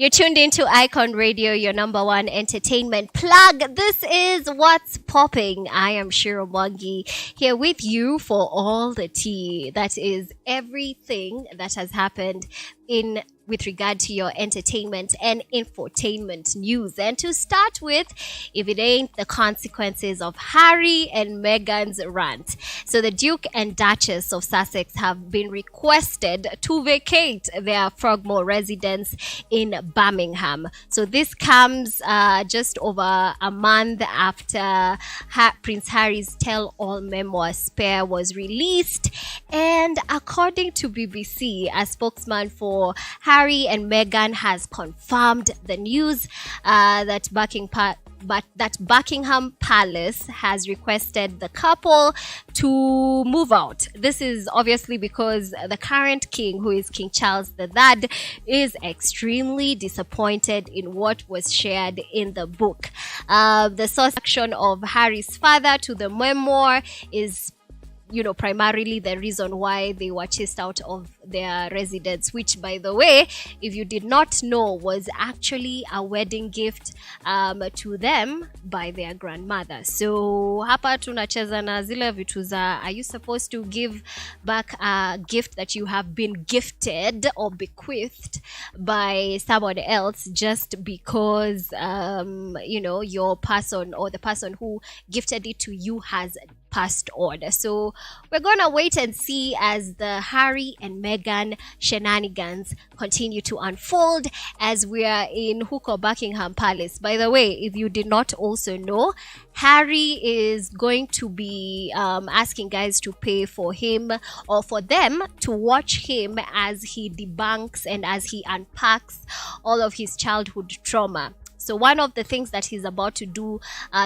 You're tuned into Icon Radio, your number one entertainment plug. This is What's Popping. I am Shiiru Mwangi here with you for all the tea. That is everything that has happened in with regard to your entertainment and infotainment news. And to start with, if it ain't the consequences of Harry and Meghan's rant. So the Duke and Duchess of Sussex have been requested to vacate their Frogmore residence in Birmingham. So this comes just over a month after Prince Harry's tell-all memoir Spare was released. And according to BBC, a spokesman for Harry and Meghan has confirmed the news that Buckingham Palace has requested the couple to move out. This is obviously because the current king, who is King Charles III, is extremely disappointed in what was shared in the book. The source action of Harry's father to the memoir is primarily the reason why they were chased out of their residence, which, by the way, if you did not know, was actually a wedding gift to them by their grandmother. So hapa tunacheza na zile vitu za, are you supposed to give back a gift that you have been gifted or bequeathed by someone else just because your person or the person who gifted it to you has passed on. So we're gonna wait and see as the Harry and Meghan shenanigans continue to unfold as we are in Huko Buckingham Palace. By the way, if you did not also know, Harry is going to be asking guys to pay for him or for them to watch him as he debunks and as he unpacks all of his childhood trauma. So one of the things that he's about to do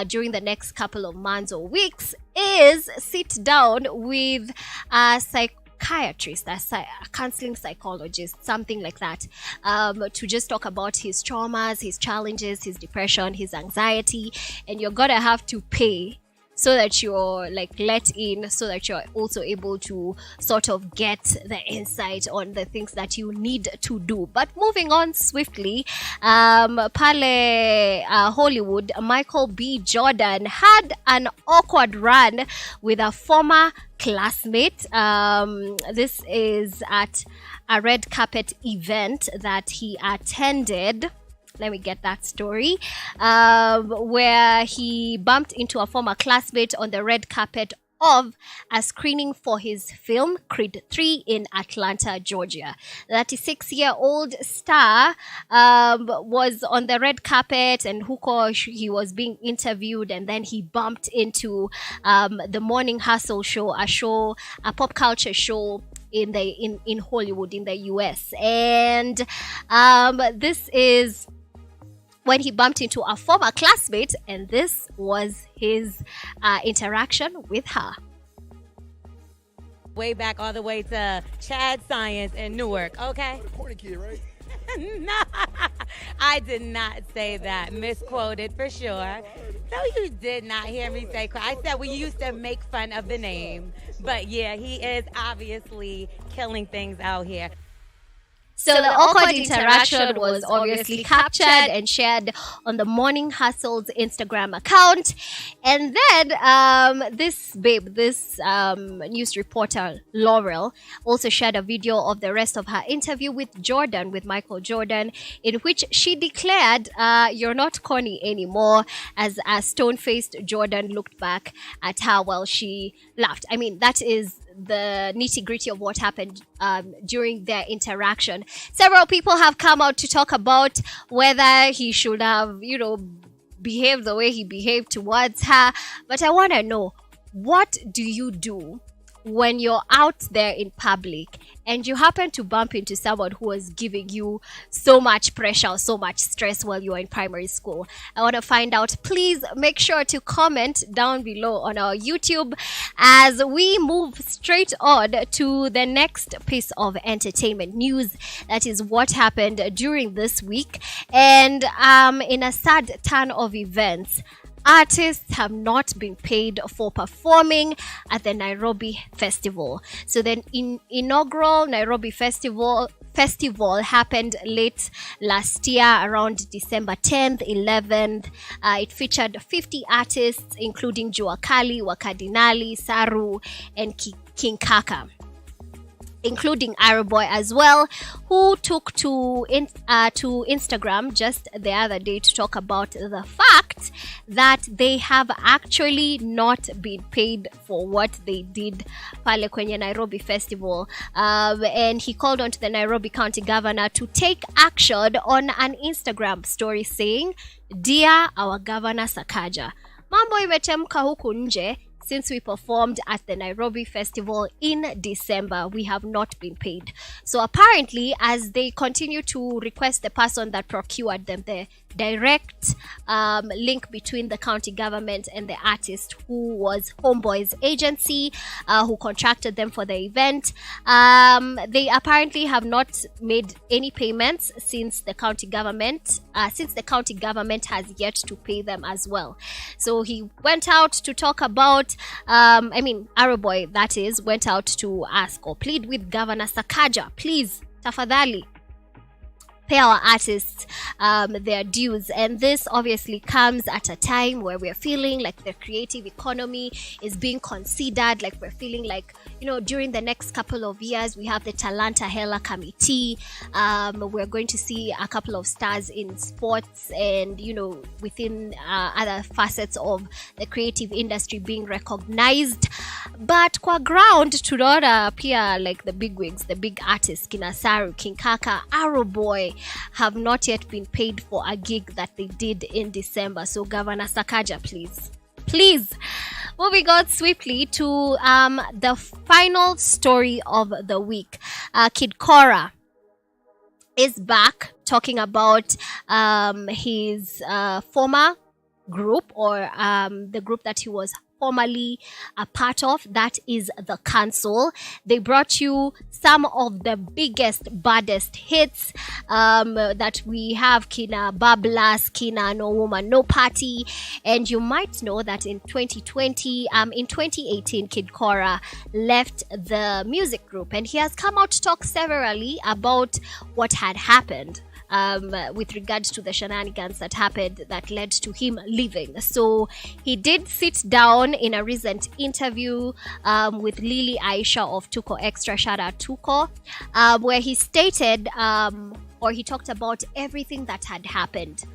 during the next couple of months or weeks is sit down with a psychiatrist, a counseling psychologist, something like that, to just talk about his traumas, his challenges, his depression, his anxiety, and you're gonna have to pay so that you're let in, so that you're also able to sort of get the insight on the things that you need to do. But moving on swiftly, Pale Hollywood, Michael B. Jordan had an awkward run with a former classmate. This is at a red carpet event that he attended. Let me get that story. Where he bumped into a former classmate on the red carpet of a screening for his film Creed 3 in Atlanta, Georgia. The 36-year-old star was on the red carpet, and he was being interviewed, and then he bumped into the Morning Hustle show, a pop culture show in Hollywood in the US. And this is when he bumped into a former classmate, and this was his interaction with her. Way back all the way to Chad Science in Newark, okay? Corny kid, right? No, I did not say that. Misquoted for sure. No, you did not hear me say I said we used to make fun of the name. But yeah, he is obviously killing things out here. So the awkward interaction was obviously captured and shared on the Morning Hustle's Instagram account. And then this news reporter, Laurel, also shared a video of the rest of her interview with Michael Jordan, in which she declared, "You're not corny anymore," as a stone-faced Jordan looked back at her while she laughed. I mean, that is the nitty-gritty of what happened during their interaction. Several people have come out to talk about whether he should have, behaved the way he behaved towards her. But I want to know, what do you do when you're out there in public and you happen to bump into someone who was giving you so much pressure, so much stress while you were in primary school? I want to find out. Please make sure to comment down below on our YouTube as we move straight on to the next piece of entertainment news. That is what happened during this week. And in a sad turn of events, artists have not been paid for performing at the Nairobi Festival. So the inaugural Nairobi Festival festival happened late last year around December 10th, 11th. It featured 50 artists, including Jua Kali, Wakadinali, Saru, and King Kaka, including Arrowboy as well, who took to Instagram just the other day to talk about the fact that they have actually not been paid for what they did pale kwenye Nairobi Festival. And he called on to the Nairobi County Governor to take action on an Instagram story saying, "Dear our Governor Sakaja, mambo imetemka huku nje. Since we performed at the Nairobi Festival in December, we have not been paid." So apparently, as they continue to request the person that procured them, the direct link between the county government and the artist, who was Homeboy's agency, who contracted them for the event, they apparently have not made any payments since the county government has yet to pay them as well. So he went out to talk about Arrowboy, that is, went out to ask or plead with Governor Sakaja, please, tafadhali, pay our artists their dues. And this obviously comes at a time where we're feeling like the creative economy is being considered, like we're feeling like, during the next couple of years we have the Talanta Hela Committee. We're going to see a couple of stars in sports and within other facets of the creative industry being recognized. But kwa ground tunaona pia like the big wigs, the big artists, Kina Saru, King Kaka, Arrowboy, have not yet been paid for a gig that they did in December. So Governor Sakaja, please. Moving on swiftly to the final story of the week. Kid Cora is back talking about his former group, or the group that he was formerly a part of, that is the Council. They brought you some of the biggest, baddest hits that we have, Kina Bablas, Kina No Woman No Party. And you might know that in 2018, Kid Cora left the music group, and he has come out to talk severally about what had happened with regards to the shenanigans that happened that led to him leaving. So he did sit down in a recent interview with Lily Aisha of Tuko Extra, shout out Tuko, where he stated or he talked about everything that had happened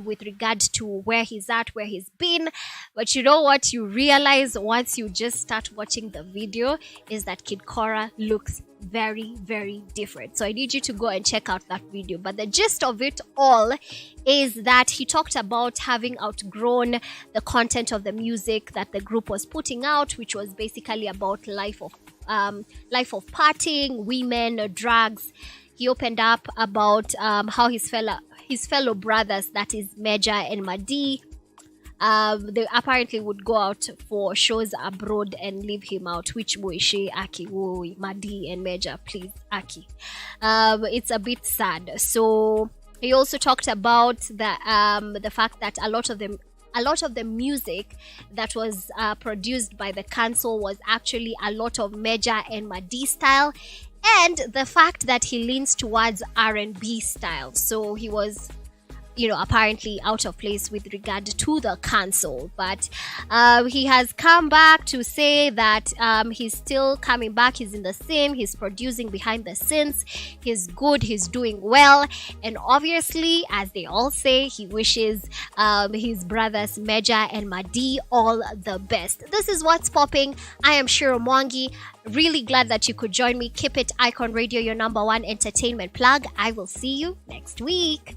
with regard to where he's at, where he's been. But you know what you realize once you just start watching the video is that Kid Cora looks very, very different. So I need you to go and check out that video. But the gist of it all is that he talked about having outgrown the content of the music that the group was putting out, which was basically about life of partying, women, drugs. He opened up about how his fellow brothers, that is Meja and Madi, they apparently would go out for shows abroad and leave him out. Which Moishe, Aki, Woi, Madi and Meja, please, Aki. It's a bit sad. So he also talked about the fact that a lot of the music that was produced by the Council was actually a lot of Meja and Madi style, and the fact that he leans towards R&B style. So he was apparently out of place with regard to the Council. But he has come back to say that he's still coming back. He's in the same. He's producing behind the scenes. He's good. He's doing well. And obviously, as they all say, he wishes his brothers Meja and Madi all the best. This is what's popping. I am Shiiru Mwangi. Really glad that you could join me. Keep it Icon Radio, your #1 entertainment plug. I will see you next week.